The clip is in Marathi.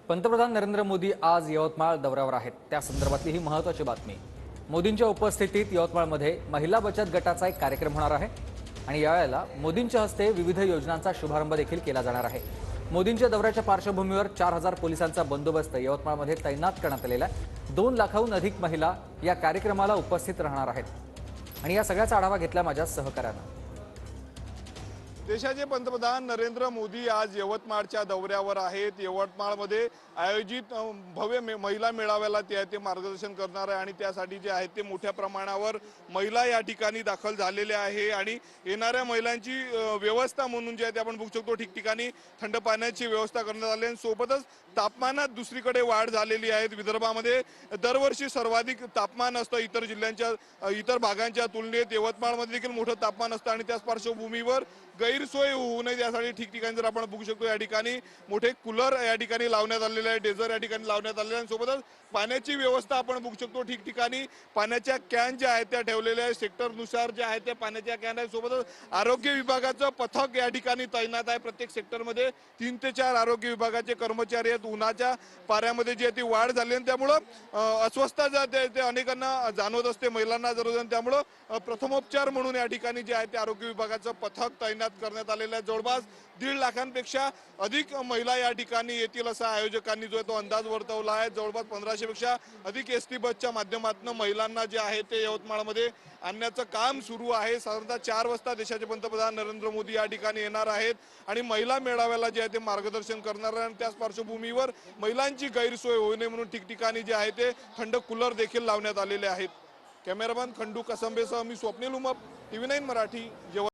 पंतप्रधान नरेंद्र मोदी आज यवतमाळ दौऱ्यावर आहेत। त्या संदर्भातली ही महत्त्वाची बातमी। मोदींच्या उपस्थितीत यवतमाळमध्ये महिला बचत गटाचा एक कार्यक्रम होणार आहे आणि यावेळेला मोदींच्या हस्ते विविध योजनांचा शुभारंभ देखील केला जाणार आहे। मोदींच्या दौऱ्याच्या पार्श्वभूमीवर 4000 पोलिसांचा बंदोबस्त यवतमाळमध्ये तैनात करण्यात आलेला आहे। 2 लाखाहून अधिक महिला या कार्यक्रमाला उपस्थित राहणार आहेत आणि या सगळ्याचा आढावा घेतला माझ्या सहकार्यानं। देशाचे पंतप्रधान नरेंद्र मोदी आज यवतमाळच्या दौऱ्यावर आहेत। यवतमाळमध्ये आयोजित भव्य महिला मेळाव्याला ते मार्गदर्शन करणार आहे आणि त्यासाठी जे आहेत ते मोठ्या प्रमाणावर महिला या ठिकाणी दाखल झालेल्या आहे आणि येणाऱ्या महिलांची व्यवस्था म्हणून जे आहे ते आपण बघू शकतो ठिकठिकाणी थंड पाण्याची व्यवस्था करण्यात आली आहे। सोबतच तापमानात दुसरीकडे वाढ झालेली आहे। विदर्भामध्ये दरवर्षी सर्वाधिक तापमान असतं इतर जिल्ह्यांच्या इतर भागांच्या तुलनेत यवतमाळमध्ये देखील मोठं तापमान असतं आणि त्याच पार्श्वभूमीवर गैरसोय होऊ नये यासाठी ठिकठिकाणी जर आपण बघू शकतो या ठिकाणी मोठे कूलर या ठिकाणी लावण्यात आलेले आहे, डेझर या ठिकाणी लावण्यात आलेले आहे। सोबतच पाण्याची व्यवस्था आपण बघू शकतो ठिकठिकाणी पाण्याच्या कॅन ज्या आहेत त्या ठेवलेल्या आहेत, सेक्टरनुसार ज्या आहेत त्या पाण्याच्या कॅन आहेत। सोबतच आरोग्य विभागाचं पथक या ठिकाणी तैनात आहे। प्रत्येक सेक्टरमध्ये 3 ते 4 आरोग्य विभागाचे कर्मचारी आहेत। उन्हाच्या पाऱ्यामध्ये जी ती वाढ झाली आणि त्यामुळं अस्वस्थता ते अनेकांना जाणवत असते महिलांना जरूर, त्यामुळं प्रथमोपचार म्हणून या ठिकाणी जे आहे ते आरोग्य विभागाचं पथक तैनात करण्यात आलेलं आहे। जवळपास 1.5 लाखांपेक्षा अधिक महिला या ठिकाणी येतील असा आयोजकांनी जो तो अंदाज वर्तवला आहे। जवळपास 1500 पेक्षा अधिक एसटी बसच्या माध्यमातून महिलांना जे आहे ते यवतमाळमध्ये आणण्याचं काम सुरू आहे। साधारणतः 4 वाजता देशाचे पंतप्रधान नरेंद्र मोदी या ठिकाणी येणार आहेत आणि महिला मेळाव्याला जे आहे ते मार्गदर्शन करणार आहे आणि त्याच पार्श्वभूमीवर महिलांची गैरसोय होऊ नये म्हणून ठिकठिकाणी जे आहे ते थंड कूलर देखील लावण्यात आलेले आहेत। कॅमेरामॅन खंडू कसंबेसह मी स्वप्नील उमप, TV9 मराठी।